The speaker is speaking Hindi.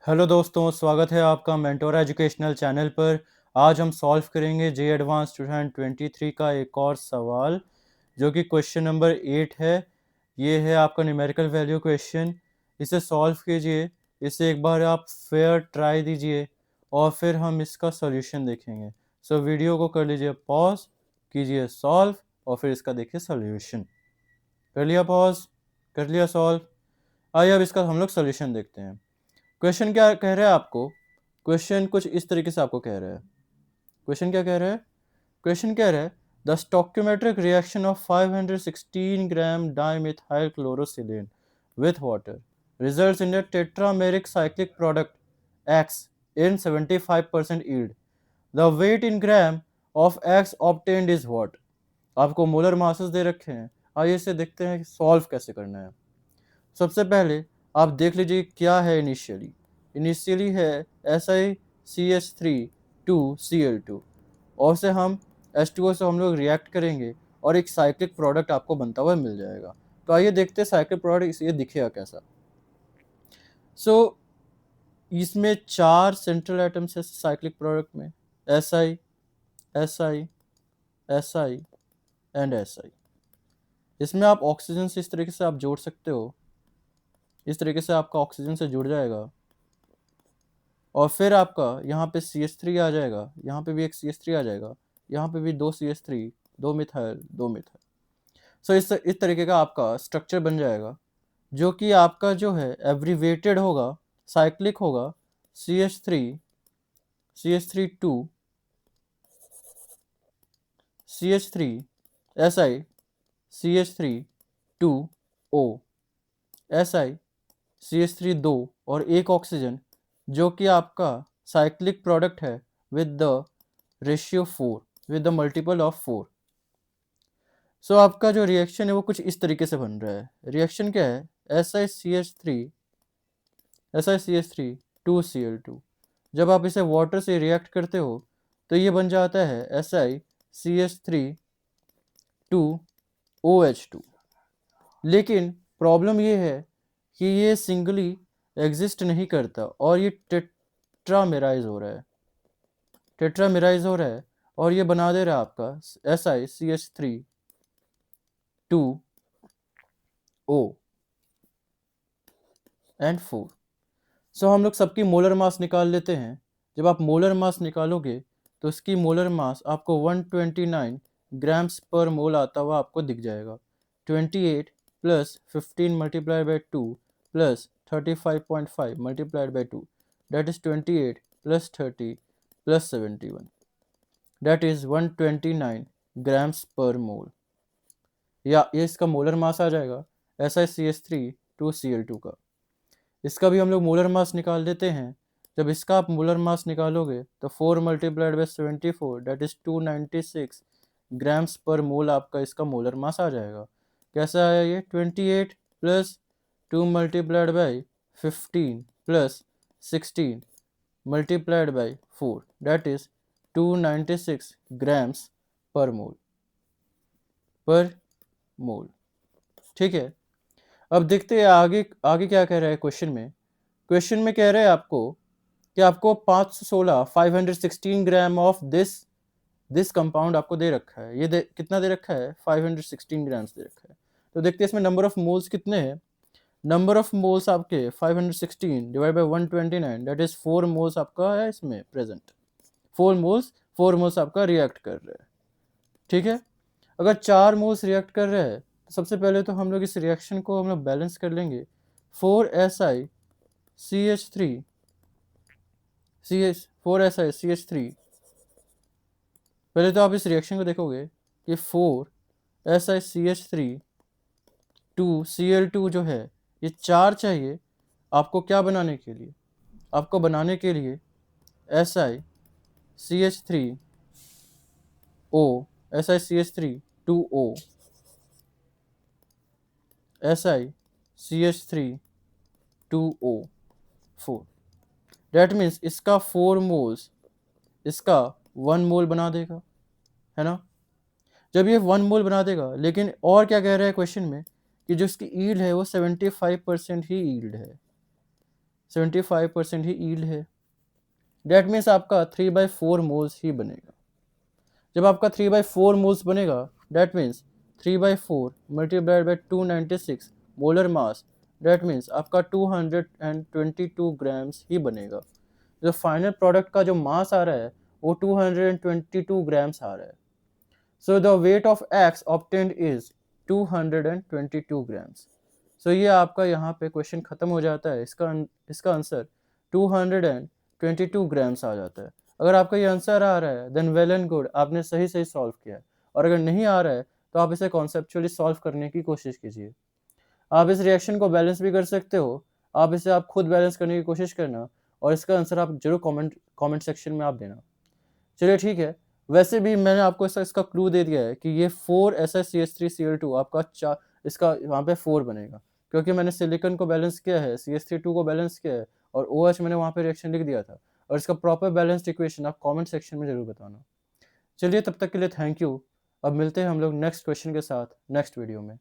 हेलो दोस्तों, स्वागत है आपका मेंटोरा एजुकेशनल चैनल पर। आज हम सॉल्व करेंगे जे एडवांस 2023 का एक और सवाल जो कि क्वेश्चन नंबर 8 है। ये है आपका न्यूमेरिकल वैल्यू क्वेश्चन। इसे सॉल्व कीजिए, इसे एक बार आप फेयर ट्राई दीजिए और फिर हम इसका सॉल्यूशन देखेंगे। सो वीडियो को कर लीजिए पॉज, कीजिए सॉल्व और फिर इसका देखिए सॉल्यूशन। कर लिया पॉज, कर लिया सॉल्व। आइए अब इसका हम लोग सॉल्यूशन देखते हैं। क्वेश्चन क्या कह रहा है आपको? क्वेश्चन कुछ इस तरीके से आपको कह रहा है। क्वेश्चन क्या कह रहा है? क्वेश्चन कह रहा है the stoichiometric reaction of 516 gram dimethyl chlorosilane with water results in a tetrameric cyclic product X in 75% yield. The weight in gram of X obtained is what? आपको मोलर मासेस दे रखे हैं। आइए इसे देखते हैं कि सॉल्व कैसे करना है। सबसे पहले आप देख लीजिए क्या है इनिशियली है SiCH3 2Cl2 और से हम H2O से हम लोग रिएक्ट करेंगे और एक साइक्लिक प्रोडक्ट आपको बनता हुआ मिल जाएगा। तो आइए देखते हैं साइक्लिक प्रोडक्ट ये दिखेगा कैसा। इसमें 4 सेंट्रल एटम्स है साइक्लिक प्रोडक्ट में, Si, Si, Si and Si। इसमें आप ऑक्सीजन से इस तरीके से आप जोड़ सकते हो, इस तरीके से आपका ऑक्सीजन से जुड़ जाएगा और फिर आपका यहाँ पे CH3 आ जाएगा, यहाँ पे भी एक CH3 आ जाएगा, यहाँ पे भी 2 CH3, 2 मिथाइल, 2 मिथाइल। सो इस तरीके का आपका स्ट्रक्चर बन जाएगा जो कि आपका जो है एब्रीवेटेड होगा, साइक्लिक होगा। CH3 CH3 2 CH3 Si CH3 2O Si CH3 2 और एक ऑक्सीजन जो कि आपका साइक्लिक प्रोडक्ट है with the ratio 4, with the multiple of 4। सो आपका जो रिएक्शन है वो कुछ इस तरीके से बन रहा है। रिएक्शन क्या है? SiCH3 2Cl2। जब आप इसे वाटर से रिएक्ट करते हो तो ये बन जाता है SiCH3 2OH2। लेकिन प्रॉब्लम ये है कि ये सिंगली एग्जिस्ट नहीं करता और ये टेट्रामेराइज हो रहा है, टेट्रामेराइज हो रहा है और ये बना दे रहा है आपका SiCH3 2O एंड 4। सो हम लोग सबकी मोलर मास निकाल लेते हैं। जब आप मोलर मास निकालोगे तो इसकी मोलर मास आपको 129 ग्राम्स पर मोल आता हुआ आपको दिख जाएगा। 28 plus 15 multiplied by 2 plus 35.5 multiplied by 2 that is 28 plus 30 plus 71 that is 129 grams पर मोल। या ये इसका मोलर मास आ जाएगा SiCH3 2Cl2 का। इसका भी हम लोग मोलर मास निकाल देते हैं। जब इसका आप मोलर मास निकालोगे तो 4 multiplied by 74 that is 296 grams पर मोल आपका इसका मोलर मास आ जाएगा। कैसा आया ये? 28 plus 2 multiplied by 15 plus 16 multiplied by 4 that is 296 grams पर मोल। ठीक है, अब देखते हैं आगे आगे क्या कह रहा है क्वेश्चन में। क्वेश्चन में कह रहे हैं आपको कि आपको 516 ग्राम ऑफ दिस कंपाउंड आपको दे रखा है। ये कितना दे रखा है? 516 ग्राम्स दे रखा है। तो देखते हैं इसमें नंबर ऑफ मोल्स कितने हैं। नंबर ऑफ मोल्स आपके 516 divide by 129 that is 4 moles आपका है इसमें प्रेजेंट। 4 मोल्स आपका रिएक्ट कर रहे हैं। ठीक है, अगर 4 मोल्स रिएक्ट कर रहे हैं तो सबसे पहले तो हम लोग इस रिएक्शन को हम लोग बैलेंस कर लेंगे। 4SiCH3 पहले तो आप इस रिएक्शन को देखोगे कि 4SiCH3 2Cl2 जो है ये 4 चाहिए आपको क्या बनाने के लिए? आपको बनाने के लिए SiCH3O SiCH3 2O SiCH3 2O4 that means इसका 4 मोल्स इसका 1 मोल बना देगा, है ना। जब ये 1 मोल बना देगा, लेकिन और क्या कह रहा है क्वेश्चन में कि जो इसकी ईल्ड है वो 75% ही ईल्ड है। 75% ही ईल्ड है। डेट मीन्स आपका 3/4 मोल्स ही बनेगा। जब आपका 3/4 मोल्स बनेगा, that means 3/4 multiplied by 296 molar mass, that means आपका 222 ग्राम्स ही बनेगा। जो फाइनल प्रोडक्ट का जो मास आ रहा है वो 222 ग्राम्स आ रहा है। So the weight of X obtained is 222 grams. So ये आपका यहाँ पे क्वेश्चन खत्म हो जाता है। इसका आंसर 222 ग्राम्स आ जाता है। अगर आपका ये आंसर आ रहा है देन वेल एंड गुड, आपने सही सही सॉल्व किया है। और अगर नहीं आ रहा है तो आप इसे कॉन्सेप्चुअली सॉल्व करने की कोशिश कीजिए। आप इस रिएक्शन को बैलेंस भी कर सकते हो, आप खुद बैलेंस करने की कोशिश करना, और इसका आंसर आप जरूर कमेंट सेक्शन में आप देना। चलिए ठीक है। वैसे भी मैंने आपको इसका क्लू दे दिया है कि ये 4SiCH3Cl2 आपका इसका वहाँ पे 4 बनेगा, क्योंकि मैंने सिलिकॉन को बैलेंस किया है, CH3 को बैलेंस किया है, और OH मैंने वहाँ पे रिएक्शन लिख दिया था। और इसका प्रॉपर बैलेंस्ड इक्वेशन आप कमेंट सेक्शन में ज़रूर बताना। चलिए तब तक के लिए थैंक यू। अब मिलते हैं हम लोग नेक्स्ट क्वेश्चन के साथ नेक्स्ट वीडियो में।